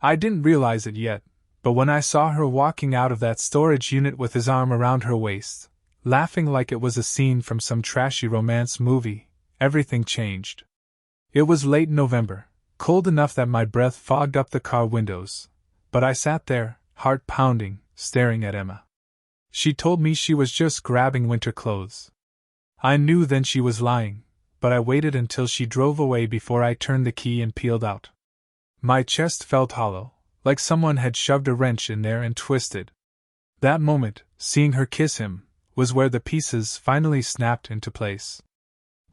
I didn't realize it yet, but when I saw her walking out of that storage unit with his arm around her waist, laughing like it was a scene from some trashy romance movie, everything changed. It was late November, cold enough that my breath fogged up the car windows, but I sat there, heart pounding, staring at Emma. She told me she was just grabbing winter clothes. I knew then she was lying, but I waited until she drove away before I turned the key and peeled out. My chest felt hollow, like someone had shoved a wrench in there and twisted. That moment, seeing her kiss him, was where the pieces finally snapped into place.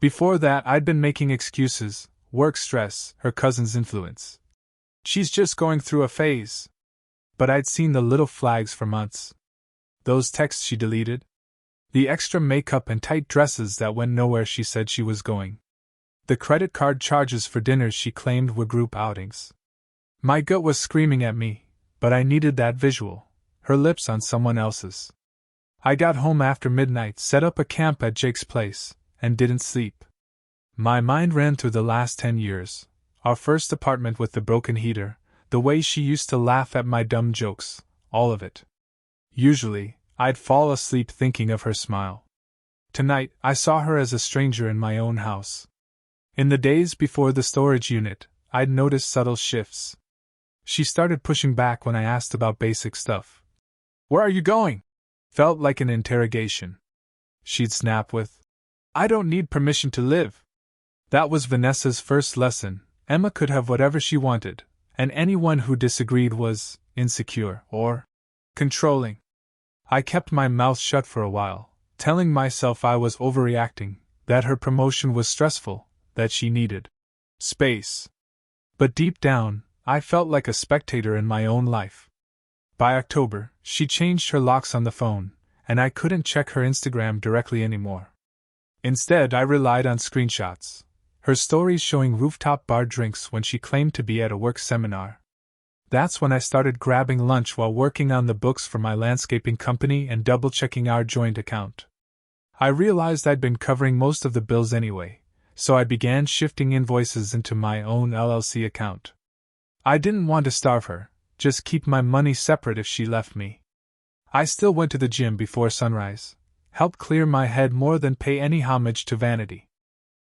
Before that, I'd been making excuses: work stress, her cousin's influence. She's just going through a phase. But I'd seen the little flags for months. Those texts she deleted. The extra makeup and tight dresses that went nowhere she said she was going. The credit card charges for dinners she claimed were group outings. My gut was screaming at me, but I needed that visual, her lips on someone else's. I got home after midnight, set up a camp at Jake's place, and didn't sleep. My mind ran through the last 10 years, our first apartment with the broken heater, the way she used to laugh at my dumb jokes, all of it. Usually, I'd fall asleep thinking of her smile. Tonight, I saw her as a stranger in my own house. In the days before the storage unit, I'd noticed subtle shifts. She started pushing back when I asked about basic stuff. "Where are you going?" Felt like an interrogation. She'd snap with, "I don't need permission to live." That was Vanessa's first lesson. Emma could have whatever she wanted, and anyone who disagreed was insecure or controlling. I kept my mouth shut for a while, telling myself I was overreacting, that her promotion was stressful, that she needed space. But deep down, I felt like a spectator in my own life. By October, she changed her locks on the phone, and I couldn't check her Instagram directly anymore. Instead, I relied on screenshots. Her stories showing rooftop bar drinks when she claimed to be at a work seminar. That's when I started grabbing lunch while working on the books for my landscaping company and double-checking our joint account. I realized I'd been covering most of the bills anyway, so I began shifting invoices into my own LLC account. I didn't want to starve her, just keep my money separate if she left me. I still went to the gym before sunrise, helped clear my head more than pay any homage to vanity.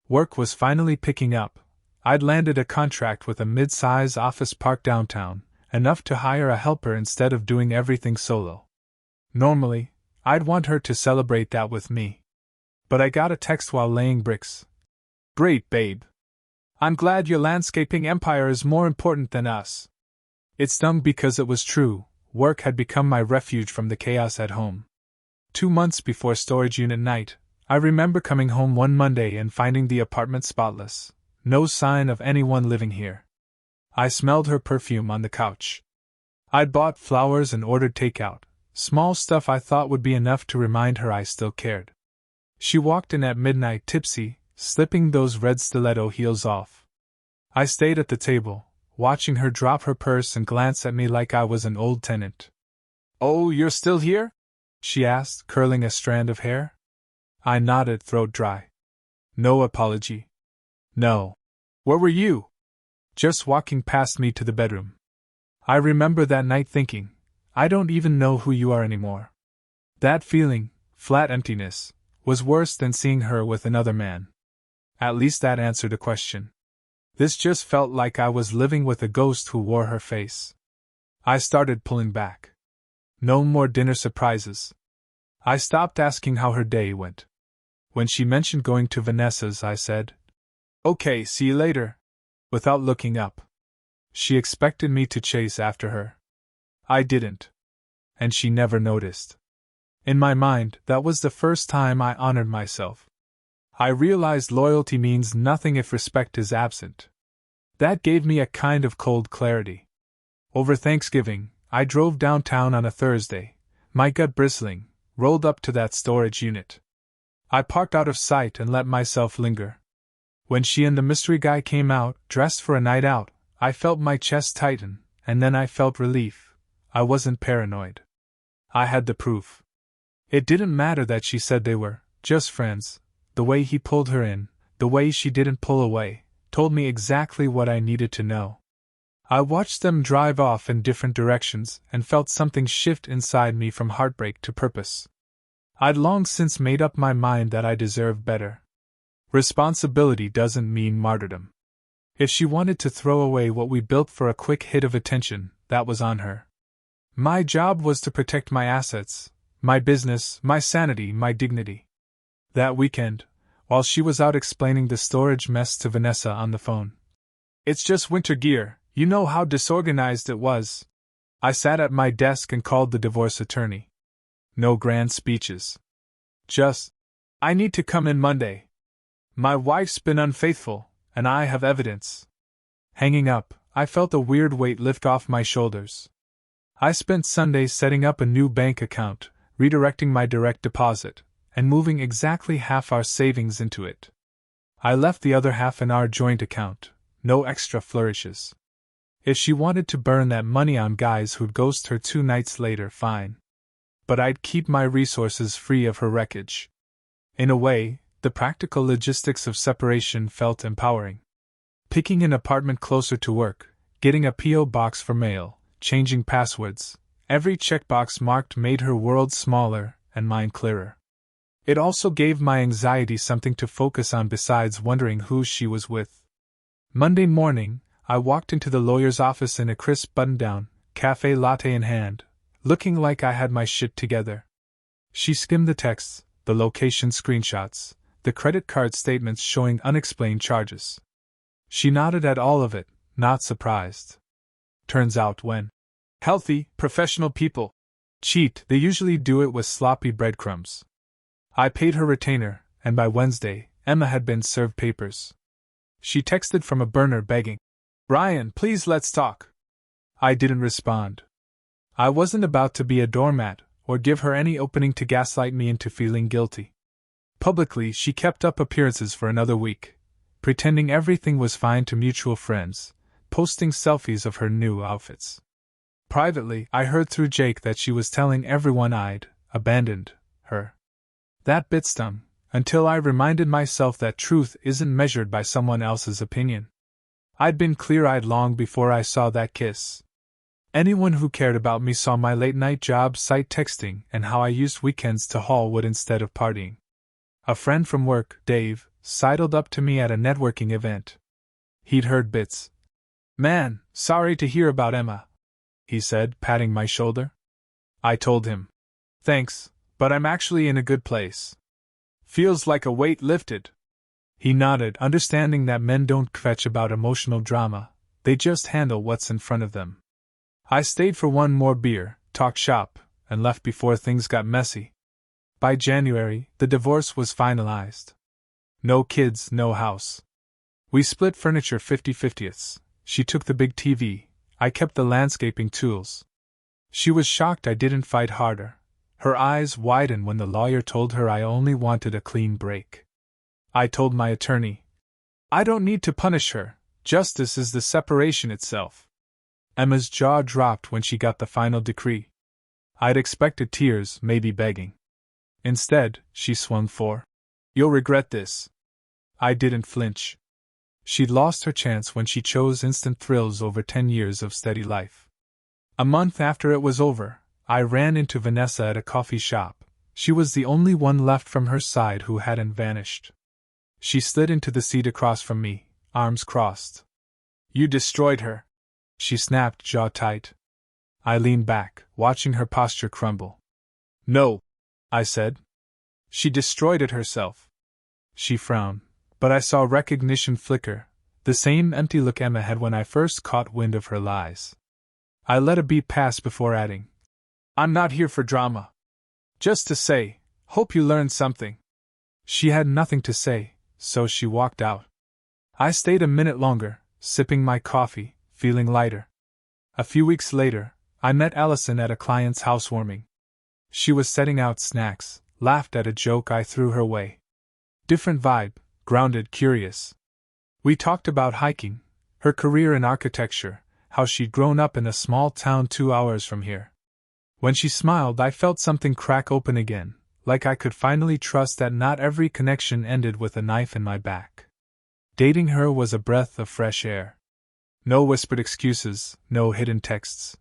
Work was finally picking up. I'd landed a contract with a mid-size office park downtown, enough to hire a helper instead of doing everything solo. Normally, I'd want her to celebrate that with me. But I got a text while laying bricks. "Great, babe. I'm glad your landscaping empire is more important than us." It stung because it was true. Work had become my refuge from the chaos at home. 2 months before storage unit night, I remember coming home one Monday and finding the apartment spotless. No sign of anyone living here. I smelled her perfume on the couch. I'd bought flowers and ordered takeout, small stuff I thought would be enough to remind her I still cared. She walked in at midnight tipsy, slipping those red stiletto heels off. I stayed at the table, watching her drop her purse and glance at me like I was an old tenant. "Oh, you're still here?" she asked, curling a strand of hair. I nodded, throat dry. No apology. No. "Where were you?" "Just walking past me to the bedroom." I remember that night thinking, I don't even know who you are anymore. That feeling, flat emptiness, was worse than seeing her with another man. At least that answered a question. This just felt like I was living with a ghost who wore her face. I started pulling back. No more dinner surprises. I stopped asking how her day went. When she mentioned going to Vanessa's, I said, "Okay, see you later," without looking up. She expected me to chase after her. I didn't. And she never noticed. In my mind, that was the first time I honored myself. I realized loyalty means nothing if respect is absent. That gave me a kind of cold clarity. Over Thanksgiving, I drove downtown on a Thursday, my gut bristling, rolled up to that storage unit. I parked out of sight and let myself linger. When she and the mystery guy came out, dressed for a night out, I felt my chest tighten, and then I felt relief. I wasn't paranoid. I had the proof. It didn't matter that she said they were just friends. The way he pulled her in, the way she didn't pull away, told me exactly what I needed to know. I watched them drive off in different directions and felt something shift inside me from heartbreak to purpose. I'd long since made up my mind that I deserved better. Responsibility doesn't mean martyrdom. If she wanted to throw away what we built for a quick hit of attention, that was on her. My job was to protect my assets, my business, my sanity, my dignity. That weekend, while she was out explaining the storage mess to Vanessa on the phone. "It's just winter gear, you know how disorganized it was." I sat at my desk and called the divorce attorney. No grand speeches. Just, "I need to come in Monday. My wife's been unfaithful, and I have evidence." Hanging up, I felt a weird weight lift off my shoulders. I spent Sunday setting up a new bank account, redirecting my direct deposit, and moving exactly half our savings into it. I left the other half in our joint account, no extra flourishes. If she wanted to burn that money on guys who'd ghost her 2 nights later, fine. But I'd keep my resources free of her wreckage. In a way, the practical logistics of separation felt empowering. Picking an apartment closer to work, getting a P.O. box for mail, changing passwords, every checkbox marked made her world smaller and mine clearer. It also gave my anxiety something to focus on besides wondering who she was with. Monday morning, I walked into the lawyer's office in a crisp button-down, cafe latte in hand, looking like I had my shit together. She skimmed the texts, the location screenshots, the credit card statements showing unexplained charges. She nodded at all of it, not surprised. Turns out when healthy, professional people cheat, they usually do it with sloppy breadcrumbs. I paid her retainer, and by Wednesday, Emma had been served papers. She texted from a burner begging, "Ryan, please let's talk." I didn't respond. I wasn't about to be a doormat, or give her any opening to gaslight me into feeling guilty. Publicly, she kept up appearances for another week, pretending everything was fine to mutual friends, posting selfies of her new outfits. Privately, I heard through Jake that she was telling everyone I'd abandoned her. That bit stung, until I reminded myself that truth isn't measured by someone else's opinion. I'd been clear-eyed long before I saw that kiss. Anyone who cared about me saw my late-night job site texting and how I used weekends to haul wood instead of partying. A friend from work, Dave, sidled up to me at a networking event. He'd heard bits. "Man, sorry to hear about Emma," he said, patting my shoulder. I told him, "Thanks, but I'm actually in a good place. Feels like a weight lifted." He nodded, understanding that men don't kvetch about emotional drama, they just handle what's in front of them. I stayed for one more beer, talked shop, and left before things got messy. By January, the divorce was finalized. No kids, no house. We split furniture 50/50ths. She took the big TV, I kept the landscaping tools. She was shocked I didn't fight harder. Her eyes widened when the lawyer told her I only wanted a clean break. I told my attorney, "I don't need to punish her, justice is the separation itself." Emma's jaw dropped when she got the final decree. I'd expected tears, maybe begging. Instead, she swung for, "You'll regret this." I didn't flinch. She'd lost her chance when she chose instant thrills over 10 years of steady life. A month after it was over, I ran into Vanessa at a coffee shop. She was the only one left from her side who hadn't vanished. She slid into the seat across from me, arms crossed. "You destroyed her," she snapped, jaw tight. I leaned back, watching her posture crumble. "No," I said. "She destroyed it herself." She frowned, but I saw recognition flicker, the same empty look Emma had when I first caught wind of her lies. I let a beat pass before adding, "I'm not here for drama. Just to say, hope you learned something." She had nothing to say, so she walked out. I stayed a minute longer, sipping my coffee, feeling lighter. A few weeks later, I met Allison at a client's housewarming. She was setting out snacks, laughed at a joke I threw her way. Different vibe, grounded, curious. We talked about hiking, her career in architecture, how she'd grown up in a small town 2 hours from here. When she smiled, I felt something crack open again, like I could finally trust that not every connection ended with a knife in my back. Dating her was a breath of fresh air. No whispered excuses, no hidden texts.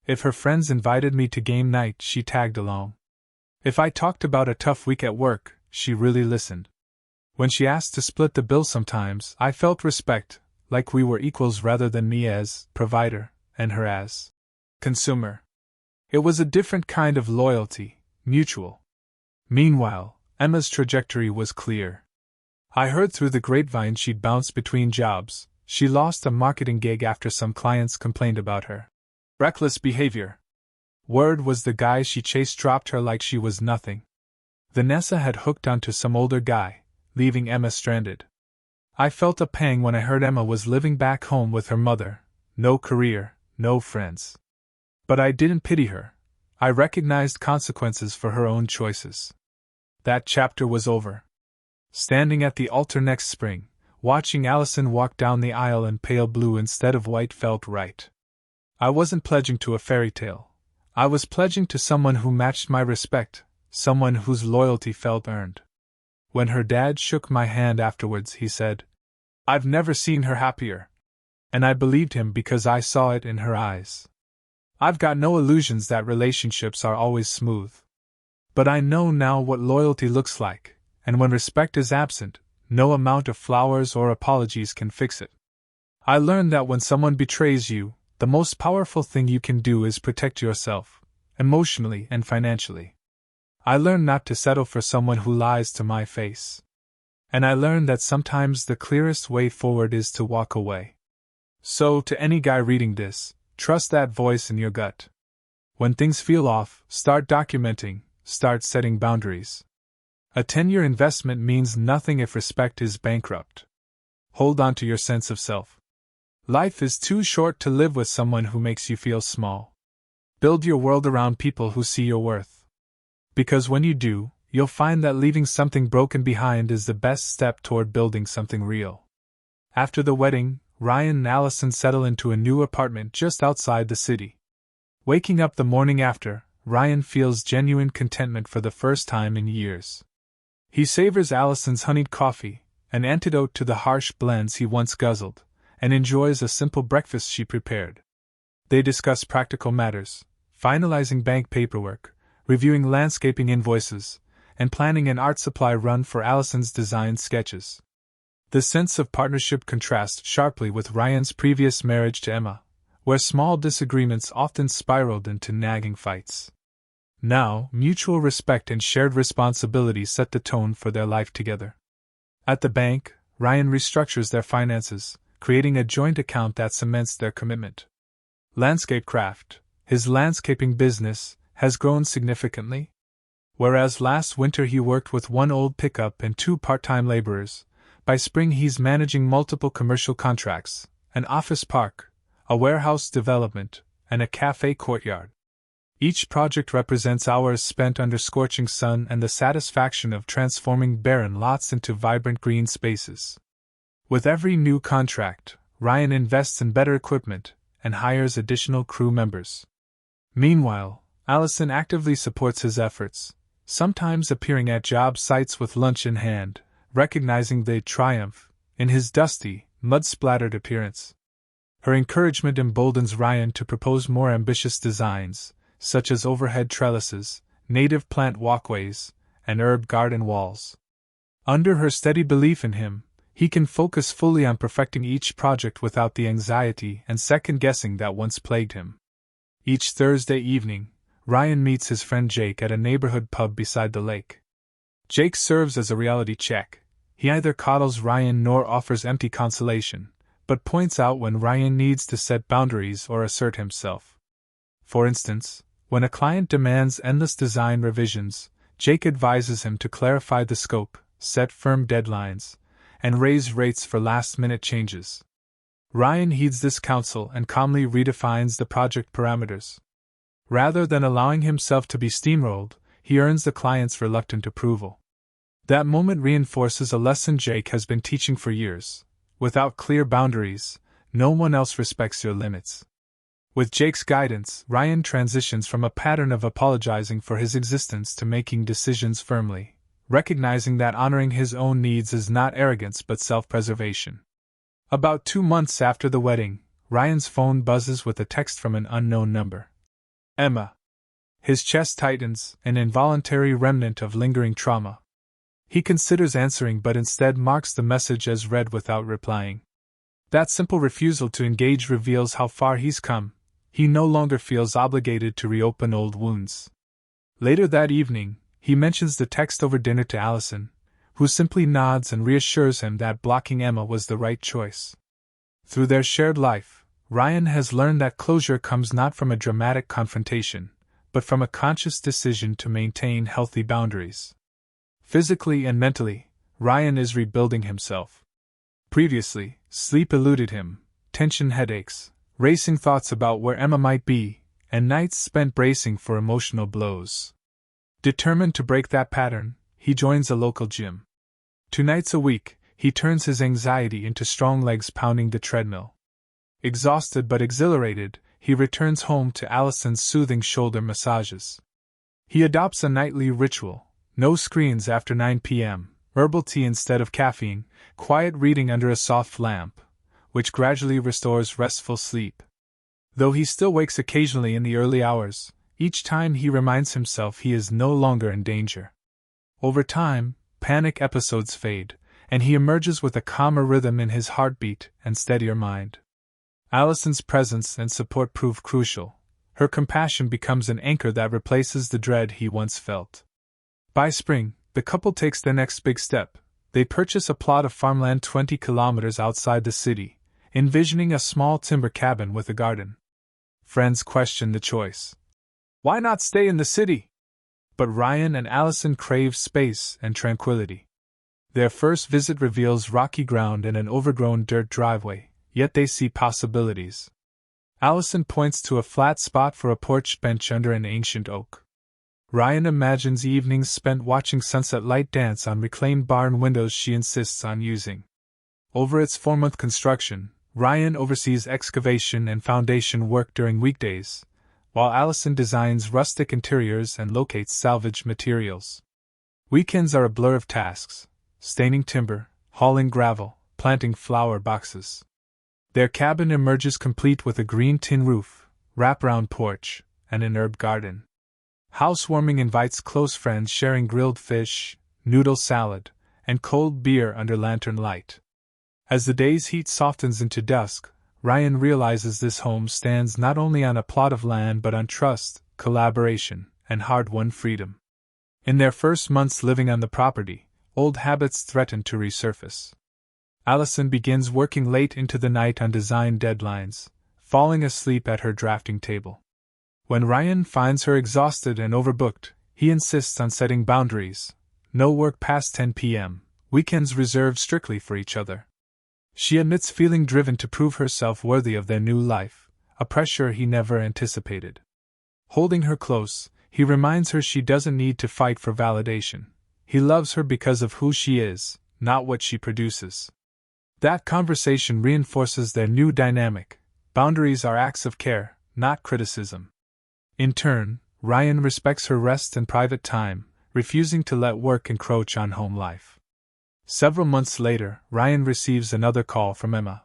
If her friends invited me to game night, she tagged along. If I talked about a tough week at work, she really listened. When she asked to split the bill sometimes, I felt respect, like we were equals rather than me as provider and her as consumer. It was a different kind of loyalty, mutual. Meanwhile, Emma's trajectory was clear. I heard through the grapevine she'd bounced between jobs. She lost a marketing gig after some clients complained about her reckless behavior. Word was the guy she chased dropped her like she was nothing. Vanessa had hooked onto some older guy, leaving Emma stranded. I felt a pang when I heard Emma was living back home with her mother, no career, no friends. But I didn't pity her. I recognized consequences for her own choices. That chapter was over. Standing at the altar next spring, watching Allison walk down the aisle in pale blue instead of white felt right. I wasn't pledging to a fairy tale. I was pledging to someone who matched my respect, someone whose loyalty felt earned. When her dad shook my hand afterwards, he said, "I've never seen her happier." And I believed him because I saw it in her eyes. I've got no illusions that relationships are always smooth. But I know now what loyalty looks like, and when respect is absent, no amount of flowers or apologies can fix it. I learned that when someone betrays you, the most powerful thing you can do is protect yourself, emotionally and financially. I learned not to settle for someone who lies to my face. And I learned that sometimes the clearest way forward is to walk away. So, to any guy reading this, trust that voice in your gut. When things feel off, start documenting, start setting boundaries. A 10-year investment means nothing if respect is bankrupt. Hold on to your sense of self. Life is too short to live with someone who makes you feel small. Build your world around people who see your worth. Because when you do, you'll find that leaving something broken behind is the best step toward building something real. After the wedding, Ryan and Allison settle into a new apartment just outside the city. Waking up the morning after, Ryan feels genuine contentment for the first time in years. He savors Allison's honeyed coffee, an antidote to the harsh blends he once guzzled, and enjoys a simple breakfast she prepared. They discuss practical matters, finalizing bank paperwork, reviewing landscaping invoices, and planning an art supply run for Allison's designed sketches. The sense of partnership contrasts sharply with Ryan's previous marriage to Emma, where small disagreements often spiraled into nagging fights. Now, mutual respect and shared responsibility set the tone for their life together. At the bank, Ryan restructures their finances, creating a joint account that cements their commitment. Landscape craft, his landscaping business, has grown significantly. Whereas last winter he worked with one old pickup and 2 part-time laborers, by spring he's managing multiple commercial contracts, an office park, a warehouse development, and a cafe courtyard. Each project represents hours spent under scorching sun and the satisfaction of transforming barren lots into vibrant green spaces. With every new contract, Ryan invests in better equipment and hires additional crew members. Meanwhile, Allison actively supports his efforts, sometimes appearing at job sites with lunch in hand, recognizing the triumph in his dusty, mud-splattered appearance. Her encouragement emboldens Ryan to propose more ambitious designs, such as overhead trellises, native plant walkways, and herb garden walls. Under her steady belief in him, he can focus fully on perfecting each project without the anxiety and second-guessing that once plagued him. Each Thursday evening, Ryan meets his friend Jake at a neighborhood pub beside the lake. Jake serves as a reality check. He neither coddles Ryan nor offers empty consolation, but points out when Ryan needs to set boundaries or assert himself. For instance, when a client demands endless design revisions, Jake advises him to clarify the scope, set firm deadlines, and raise rates for last-minute changes. Ryan heeds this counsel and calmly redefines the project parameters. Rather than allowing himself to be steamrolled, he earns the client's reluctant approval. That moment reinforces a lesson Jake has been teaching for years. Without clear boundaries, no one else respects your limits. With Jake's guidance, Ryan transitions from a pattern of apologizing for his existence to making decisions firmly, recognizing that honoring his own needs is not arrogance but self-preservation. About 2 months after the wedding, Ryan's phone buzzes with a text from an unknown number. Emma. His chest tightens, an involuntary remnant of lingering trauma. He considers answering but instead marks the message as read without replying. That simple refusal to engage reveals how far he's come. He no longer feels obligated to reopen old wounds. Later that evening, he mentions the text over dinner to Allison, who simply nods and reassures him that blocking Emma was the right choice. Through their shared life, Ryan has learned that closure comes not from a dramatic confrontation, but from a conscious decision to maintain healthy boundaries. Physically and mentally, Ryan is rebuilding himself. Previously, sleep eluded him, tension headaches, racing thoughts about where Emma might be, and nights spent bracing for emotional blows. Determined to break that pattern, he joins a local gym. 2 nights a week, he turns his anxiety into strong legs pounding the treadmill. Exhausted but exhilarated, he returns home to Allison's soothing shoulder massages. He adopts a nightly ritual: no screens after 9 p.m., herbal tea instead of caffeine, quiet reading under a soft lamp, which gradually restores restful sleep. Though he still wakes occasionally in the early hours, each time he reminds himself he is no longer in danger. Over time, panic episodes fade, and he emerges with a calmer rhythm in his heartbeat and steadier mind. Allison's presence and support prove crucial. Her compassion becomes an anchor that replaces the dread he once felt. By spring, the couple takes their next big step. They purchase a plot of farmland 20 kilometers outside the city, envisioning a small timber cabin with a garden. Friends question the choice. Why not stay in the city? But Ryan and Allison crave space and tranquility. Their first visit reveals rocky ground and an overgrown dirt driveway, yet they see possibilities. Allison points to a flat spot for a porch bench under an ancient oak. Ryan imagines evenings spent watching sunset light dance on reclaimed barn windows she insists on using. Over its 4-month construction, Ryan oversees excavation and foundation work during weekdays, while Allison designs rustic interiors and locates salvage materials. Weekends are a blur of tasks: staining timber, hauling gravel, planting flower boxes. Their cabin emerges complete with a green tin roof, wraparound porch, and an herb garden. Housewarming invites close friends sharing grilled fish, noodle salad, and cold beer under lantern light. As the day's heat softens into dusk, Ryan realizes this home stands not only on a plot of land but on trust, collaboration, and hard-won freedom. In their first months living on the property, old habits threaten to resurface. Allison begins working late into the night on design deadlines, falling asleep at her drafting table. When Ryan finds her exhausted and overbooked, he insists on setting boundaries: no work past 10 p.m., weekends reserved strictly for each other. She admits feeling driven to prove herself worthy of their new life, a pressure he never anticipated. Holding her close, he reminds her she doesn't need to fight for validation. He loves her because of who she is, not what she produces. That conversation reinforces their new dynamic. Boundaries are acts of care, not criticism. In turn, Ryan respects her rest and private time, refusing to let work encroach on home life. Several months later, Ryan receives another call from Emma.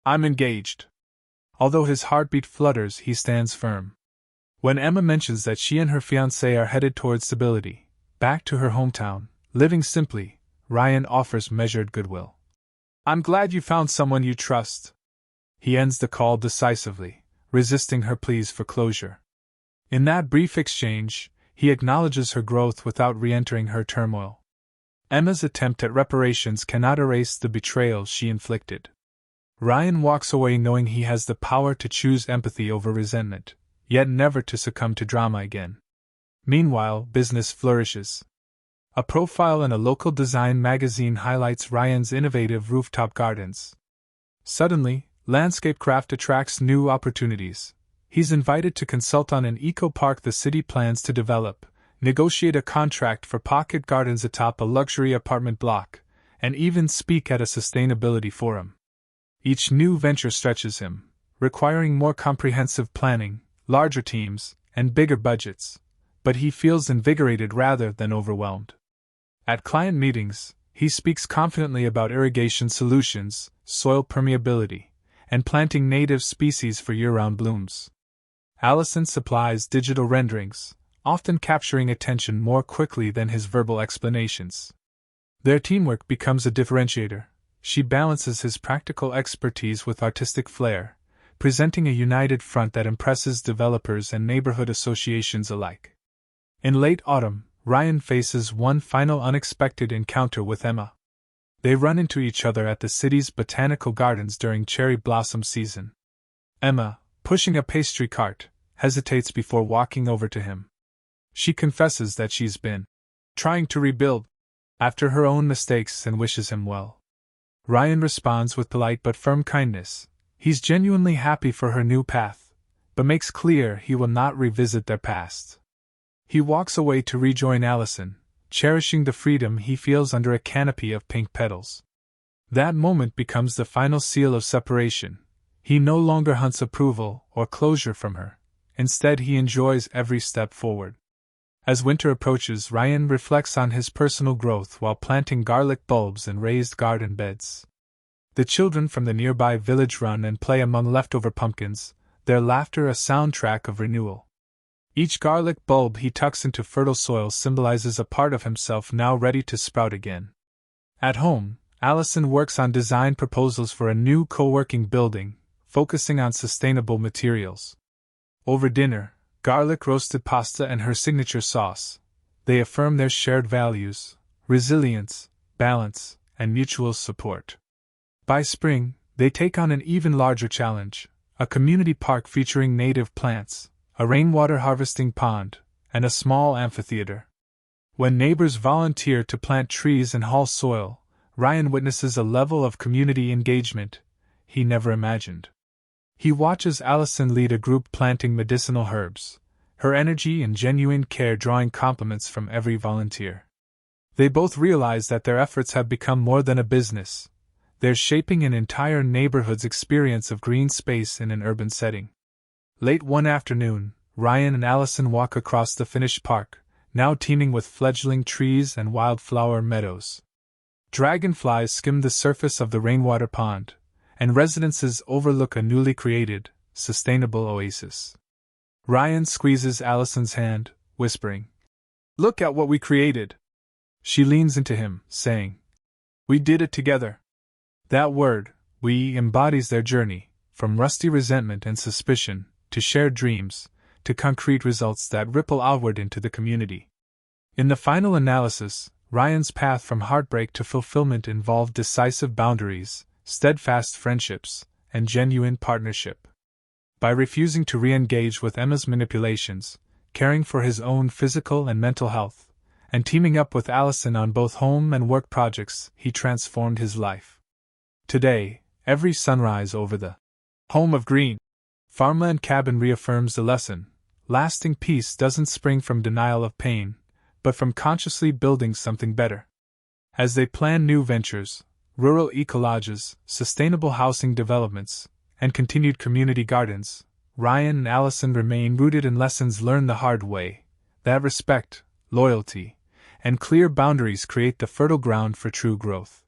"I'm engaged." Although his heartbeat flutters, he stands firm. When Emma mentions that she and her fiancé are headed towards stability, back to her hometown, living simply, Ryan offers measured goodwill. "I'm glad you found someone you trust." He ends the call decisively, resisting her pleas for closure. In that brief exchange, he acknowledges her growth without re-entering her turmoil. Emma's attempt at reparations cannot erase the betrayal she inflicted. Ryan walks away knowing he has the power to choose empathy over resentment, yet never to succumb to drama again. Meanwhile, business flourishes. A profile in a local design magazine highlights Ryan's innovative rooftop gardens. Suddenly, landscape craft attracts new opportunities. He's invited to consult on an eco-park the city plans to develop, negotiate a contract for pocket gardens atop a luxury apartment block, and even speak at a sustainability forum. Each new venture stretches him, requiring more comprehensive planning, larger teams, and bigger budgets, but he feels invigorated rather than overwhelmed. At client meetings, he speaks confidently about irrigation solutions, soil permeability, and planting native species for year-round blooms. Allison supplies digital renderings, often capturing attention more quickly than his verbal explanations. Their teamwork becomes a differentiator. She balances his practical expertise with artistic flair, presenting a united front that impresses developers and neighborhood associations alike. In late autumn, Ryan faces one final unexpected encounter with Emma. They run into each other at the city's botanical gardens during cherry blossom season. Emma, pushing a pastry cart, hesitates before walking over to him. She confesses that she's been trying to rebuild after her own mistakes and wishes him well. Ryan responds with polite but firm kindness. He's genuinely happy for her new path, but makes clear he will not revisit their past. He walks away to rejoin Allison, cherishing the freedom he feels under a canopy of pink petals. That moment becomes the final seal of separation. He no longer hunts approval or closure from her. Instead, he enjoys every step forward. As winter approaches, Ryan reflects on his personal growth while planting garlic bulbs in raised garden beds. The children from the nearby village run and play among leftover pumpkins, their laughter a soundtrack of renewal. Each garlic bulb he tucks into fertile soil symbolizes a part of himself now ready to sprout again. At home, Allison works on design proposals for a new co-working building, focusing on sustainable materials. Over dinner, garlic roasted pasta and her signature sauce, they affirm their shared values: resilience, balance, and mutual support. By spring, they take on an even larger challenge: a community park featuring native plants, a rainwater harvesting pond, and a small amphitheater. When neighbors volunteer to plant trees and haul soil, Ryan witnesses a level of community engagement he never imagined. He watches Allison lead a group planting medicinal herbs, her energy and genuine care drawing compliments from every volunteer. They both realize that their efforts have become more than a business. They're shaping an entire neighborhood's experience of green space in an urban setting. Late one afternoon, Ryan and Allison walk across the finished park, now teeming with fledgling trees and wildflower meadows. Dragonflies skim the surface of the rainwater pond, and residences overlook a newly created, sustainable oasis. Ryan squeezes Allison's hand, whispering, "Look at what we created." She leans into him, saying, "We did it together." That word, "we," embodies their journey, from rusty resentment and suspicion, to shared dreams, to concrete results that ripple outward into the community. In the final analysis, Ryan's path from heartbreak to fulfillment involved decisive boundaries, steadfast friendships, and genuine partnership. By refusing to re-engage with Emma's manipulations, caring for his own physical and mental health, and teaming up with Allison on both home and work projects, he transformed his life. Today, every sunrise over the home of green farmland cabin reaffirms the lesson: lasting peace doesn't spring from denial of pain, but from consciously building something better. As they plan new ventures, rural ecologes, sustainable housing developments, and continued community gardens, Ryan and Allison remain rooted in lessons learned the hard way, that respect, loyalty, and clear boundaries create the fertile ground for true growth.